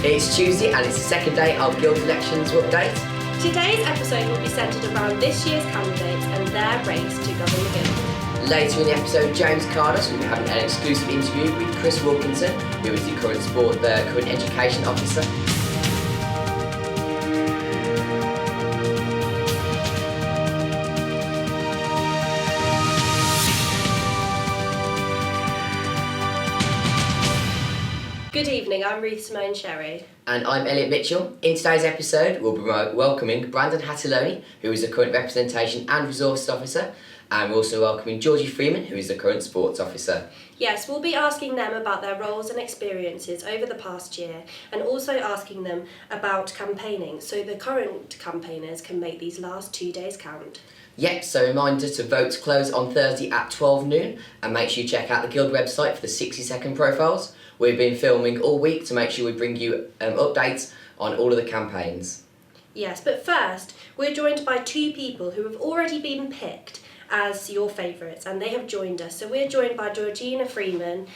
It's Tuesday and it's the second day of Guild Elections Update. Today's episode will be centred around this year's candidates and their race to govern the Guild. Later in the episode, James Cardus will be having an exclusive interview with Chris Wilkinson, who is the current education officer. Good evening, I'm Ruth Simone Sherry. And I'm Elliot Mitchell. In today's episode, we'll be welcoming Brandon Hattiloni, who is the current representation and resources officer, and we're also welcoming Georgie Freeman, who is the current sports officer. Yes, we'll be asking them about their roles and experiences over the past year, and also asking them about campaigning, so the current campaigners can make these last 2 days count. Yep, so reminder to vote close on Thursday at 12 noon, and make sure you check out the Guild website for the 60-second profiles. We've been filming all week to make sure we bring you updates on all of the campaigns. Yes, but first, we're joined by two people who have already been picked as your favourites, and they have joined us. So we're joined by Georgina Freeman,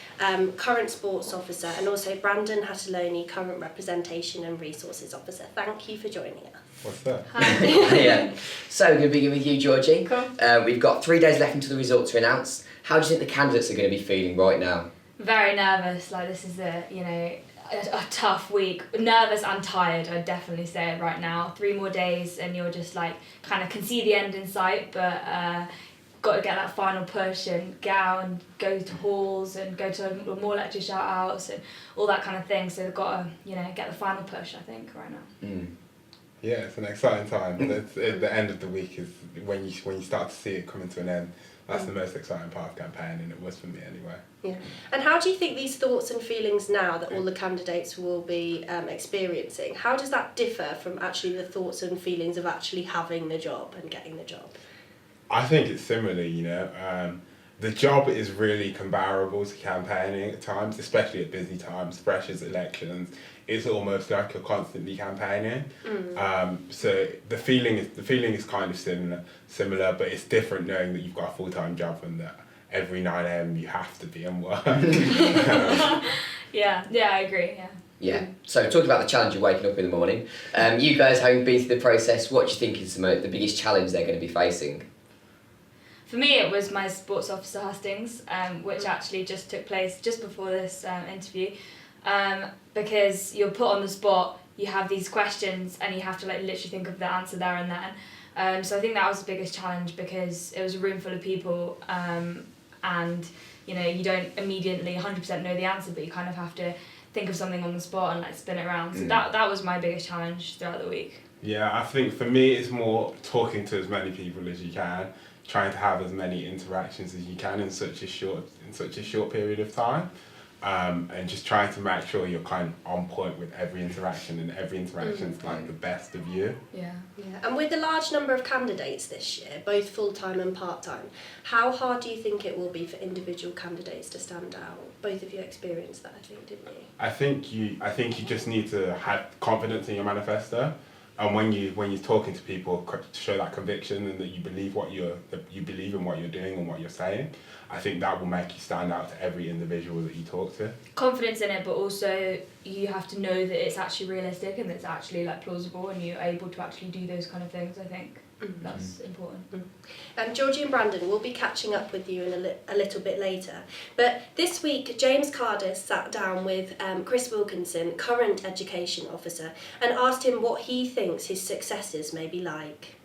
current sports officer, and also Brandon Hattiloni, current representation and resources officer. Thank you for joining us. What's that? Hi. Yeah. So we're going to begin with you, Georgie. Cool. We've got 3 days left until the results are announced. How do you think the candidates are going to be feeling right now? Very nervous. Like, this is a tough week. Nervous and tired, I'd definitely say it right now. 3 more days and you're just like kind of can see the end in sight, but got to get that final push and get out and go to halls and go to more lecture shout outs and all that kind of thing. So they've got to get the final push, I think, right now. Yeah, it's an exciting time. The end of the week is when you start to see it coming to an end. That's the most exciting part of campaigning. It was for me anyway. Yeah. And how do you think these thoughts and feelings now that all the candidates will be experiencing, how does that differ from actually the thoughts and feelings of actually having the job and getting the job? I think it's similar, the job is really comparable to campaigning at times, especially at busy times, fresh as elections. It's almost like you're constantly campaigning. So the feeling is kind of similar, but it's different knowing that you've got a full-time job and that every 9 a.m. you have to be in work. Yeah, I agree, yeah. Yeah, so talking about the challenge of waking up in the morning, you guys having been through the process, what do you think is the biggest challenge they're going to be facing? For me, it was my sports officer hustings, which actually just took place just before this interview, because you're put on the spot, you have these questions and you have to literally think of the answer there and then. So I think that was the biggest challenge because it was a room full of people and you don't immediately 100% know the answer, but you kind of have to think of something on the spot and spin it around. So that was my biggest challenge throughout the week. Yeah, I think for me it's more talking to as many people as you can, trying to have as many interactions as you can in such a short period of time, and just trying to make sure you're kind of on point with every interaction, and every interaction's the best of you. Yeah. And with the large number of candidates this year, both full-time and part-time, how hard do you think it will be for individual candidates to stand out? Both of you experienced that, I think, didn't you? I think you just need to have confidence in your manifesto. And when you're talking to people, to show that conviction and that you believe in what you're doing and what you're saying, I think that will make you stand out to every individual that you talk to. Confidence in it, but also you have to know that it's actually realistic and it's actually plausible and you're able to actually do those kind of things. I think that's important. Georgie and Brandon will be catching up with you in a little bit later. But this week, James Cardus sat down with Chris Wilkinson, current education officer, and asked him what he thinks his successes may be like.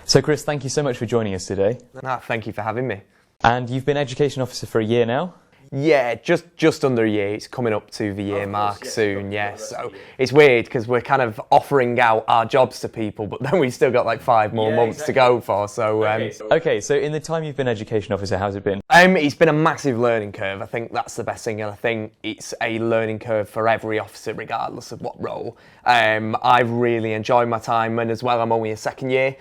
So Chris, thank you so much for joining us today. Thank you for having me. And you've been education officer for a year now? Yeah, just under a year. It's coming up to the year mark soon, yes. So it's weird because we're kind of offering out our jobs to people, but then we've still got 5 more months to go for. So okay, so in the time you've been education officer, how's it been? It's been a massive learning curve. I think that's the best thing, and I think it's a learning curve for every officer, regardless of what role. I've really enjoyed my time, and as well, I'm only a second year.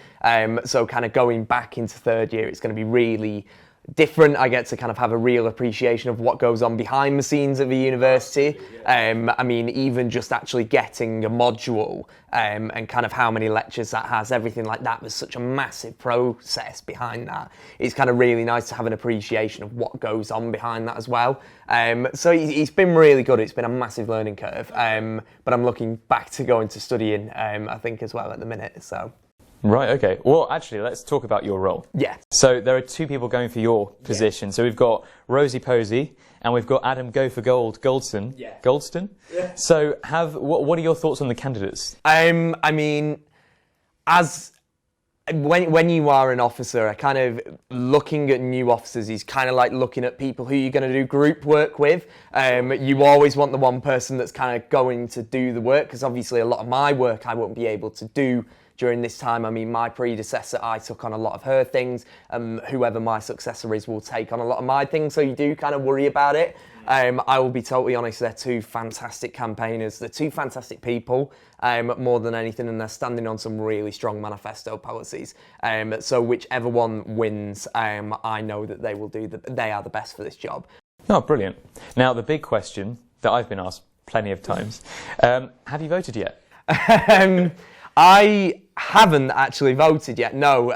So kind of going back into third year, it's going to be really different. I get to kind of have a real appreciation of what goes on behind the scenes of a university. I mean, even just actually getting a module and kind of how many lectures that has, everything like that, there's such a massive process behind that. It's kind of really nice to have an appreciation of what goes on behind that as well. So it's been really good. It's been a massive learning curve, but I'm looking back to going to studying, I think, as well at the minute. So. Right, okay. Well, actually, let's talk about your role. Yeah. So there are two people going for your position. So we've got Rosie Posey and we've got Adam Go for Gold Goldston. Yeah. Goldston? Yeah. So what are your thoughts on the candidates? I mean, when you are an officer, kind of looking at new officers is kind of like looking at people who you're going to do group work with. You always want the one person that's kind of going to do the work, because obviously a lot of my work I won't be able to do during this time. I mean, my predecessor, I took on a lot of her things. Whoever my successor is will take on a lot of my things, so you do kind of worry about it. I will be totally honest, they're two fantastic campaigners. They're two fantastic people, more than anything, and they're standing on some really strong manifesto policies. So whichever one wins, I know that they will they are the best for this job. Oh, brilliant. Now, the big question that I've been asked plenty of times, have you voted yet? I haven't actually voted yet, no.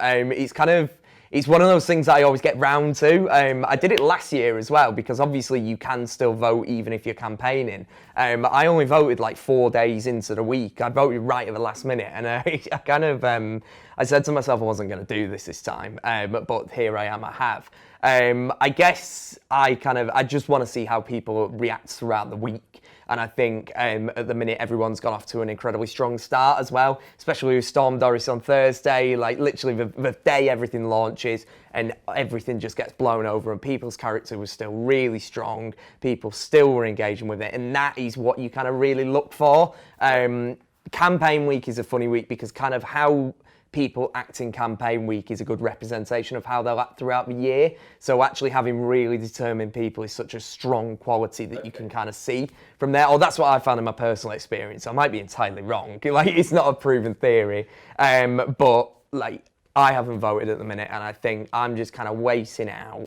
It's one of those things that I always get round to. I did it last year as well, because obviously you can still vote even if you're campaigning. I only voted like 4 days into the week. I voted right at the last minute, and I said to myself I wasn't going to do this time, but here I am, I have. I guess I just want to see how people react throughout the week. And I think at the minute everyone's gone off to an incredibly strong start as well, especially with Storm Doris on Thursday. Like literally the day everything launches and everything just gets blown over, and people's character was still really strong. People still were engaging with it, and that is what you kind of really look for. Campaign week is a funny week because kind of how people act in campaign week is a good representation of how they'll act throughout the year. So actually having really determined people is such a strong quality that you can kind of see from there. That's what I found in my personal experience. I might be entirely wrong. Like, it's not a proven theory. But like, I haven't voted at the minute, and I think I'm just kind of waiting out,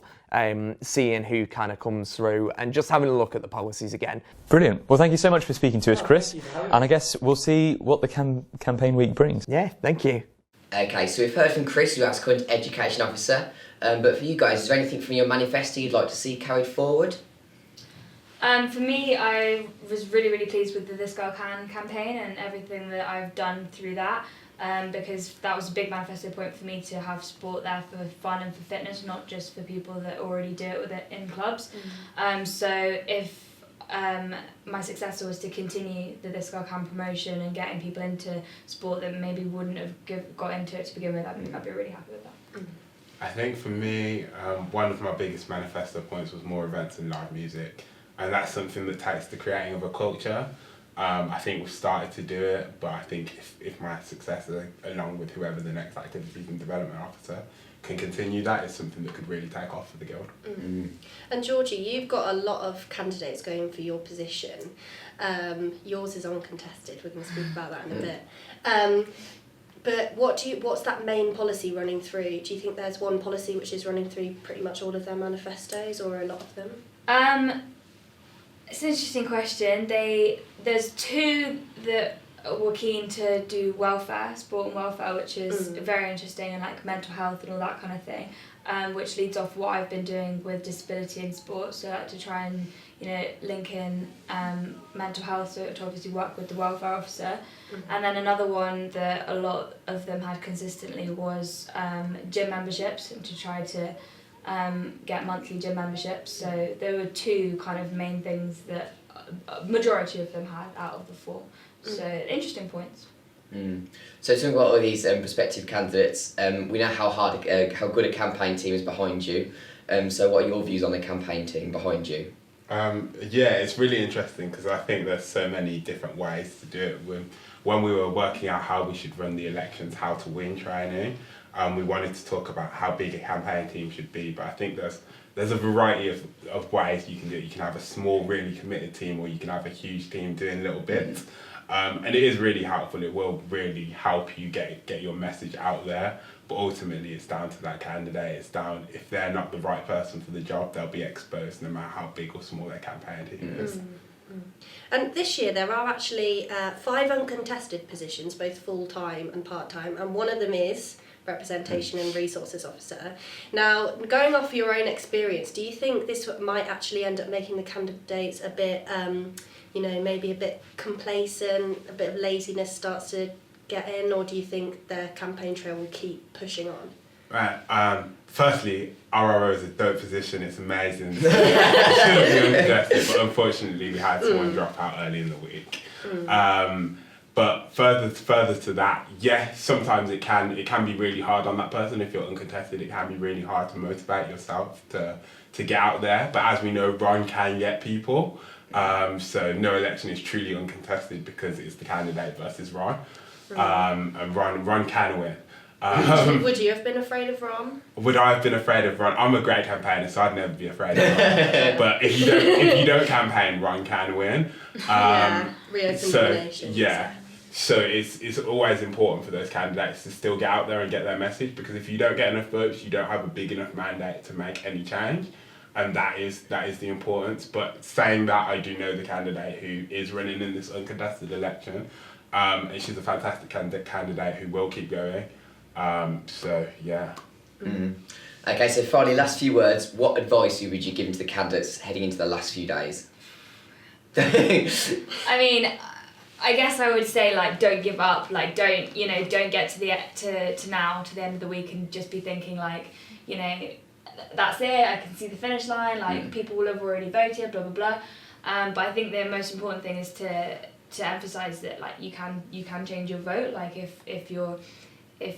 seeing who kind of comes through and just having a look at the policies again. Brilliant. Well, thank you so much for speaking to us, Chris. And I guess we'll see what the campaign week brings. Yeah, thank you. Okay, so we've heard from Chris, who's our current education officer. But for you guys, is there anything from your manifesto you'd like to see carried forward? For me, I was really, really pleased with the This Girl Can campaign and everything that I've done through that, because that was a big manifesto point for me to have sport there for fun and for fitness, not just for people that already do it with it in clubs. So if my successor was to continue the This Girl Can promotion and getting people into sport that maybe wouldn't have got into it to begin with, I'd be really happy with that. I think for me, one of my biggest manifesto points was more events and live music, and that's something that takes the creating of a culture. I think we've started to do it, but I think if my successor, along with whoever the next activities and development officer, can continue that, is something that could really take off for the Guild. And Georgie, you've got a lot of candidates going for your position. Yours is uncontested. We're going to speak about that in a bit. But what's that main policy running through? Do you think there's one policy which is running through pretty much all of their manifestos, or a lot of them? It's an interesting question. There's two that were keen to do welfare, sport and welfare, which is very interesting, and like mental health and all that kind of thing, which leads off what I've been doing with disability in sport. So like to try and link in mental health, so to obviously work with the welfare officer. And then another one that a lot of them had consistently was gym memberships, and to try to get monthly gym memberships. So there were two kind of main things that a majority of them had out of the four. So interesting points. So talking about all these prospective candidates, we know how good a campaign team is behind you. So what are your views on the campaign team behind you? Yeah, it's really interesting because I think there's so many different ways to do it. When we were working out how we should run the elections, how to win training, we wanted to talk about how big a campaign team should be, but I think there's a variety of ways you can do it. You can have a small, really committed team, or you can have a huge team doing little bits. And it is really helpful. It will really help you get your message out there. But ultimately, it's down to that candidate. It's down, if they're not the right person for the job, they'll be exposed no matter how big or small their campaign team is. And this year there are actually 5 uncontested positions, both full-time and part-time, and one of them is Representation and Resources Officer. Now, going off your own experience, do you think this might actually end up making the candidates a bit, maybe a bit complacent, a bit of laziness starts to get in, or do you think their campaign trail will keep pushing on? Right. Firstly, RRO is a dope position. It's amazing. It shouldn't be uncontested, but unfortunately, we had someone drop out early in the week. But further to that, yeah, sometimes it can be really hard on that person. If you're uncontested, it can be really hard to motivate yourself to get out there. But as we know, Ron can get people. So no election is truly uncontested because it's the candidate versus Ron. And Ron can win. Would you have been afraid of Ron? Would I have been afraid of Ron? I'm a great campaigner, so I'd never be afraid of Ron. But if you don't campaign, Ron can win. Reopen nominations. Yeah. So it's always important for those candidates to still get out there and get their message, because if you don't get enough votes, you don't have a big enough mandate to make any change. And that is the importance. But saying that, I do know the candidate who is running in this uncontested election. And she's a fantastic candidate who will keep going. So, yeah. Okay, so finally, last few words. What advice would you give to the candidates heading into the last few days? I mean, I guess I would say, like, don't give up. Like, don't get to the end of the week and just be thinking, like, that's it, I can see the finish line, like, people will have already voted, blah, blah, blah. But I think the most important thing is to emphasise that, like, you can change your vote. Like, if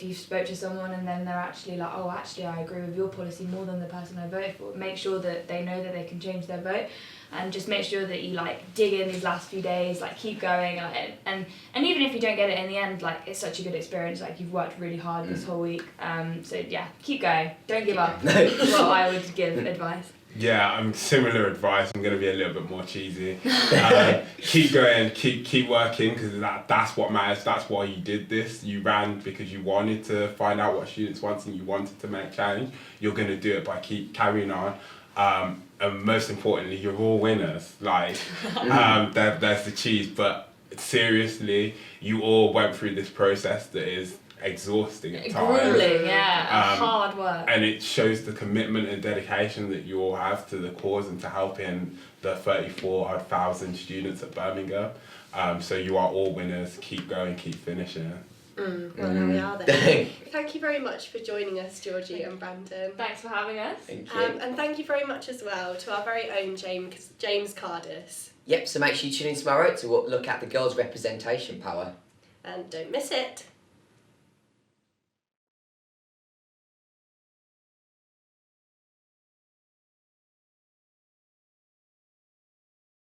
you spoke to someone and then they're actually like, oh, actually I agree with your policy more than the person I voted for, make sure that they know that they can change their vote, and just make sure that you, like, dig in these last few days, like, keep going, and even if you don't get it in the end, like, it's such a good experience, like, you've worked really hard this whole week, so yeah, keep going, don't give up. Is what I would give advice. Yeah, similar advice. I'm going to be a little bit more cheesy. Keep going, keep working, because that's what matters. That's why you did this. You ran because you wanted to find out what students want and you wanted to make change. You're going to do it by keep carrying on. And most importantly, you're all winners. Like, there's the cheese. But seriously, you all went through this process that is exhausting at times. Grueling, yeah, hard work. And it shows the commitment and dedication that you all have to the cause and to helping the 34,000 students at Birmingham. So you are all winners. Keep going, keep finishing. Well, here we are then. Thank you very much for joining us, Georgie and Brandon. Thanks for having us. Thank you. And thank you very much as well to our very own James Cardis. Yep, so make sure you tune in tomorrow to look at the girls' representation power. And don't miss it.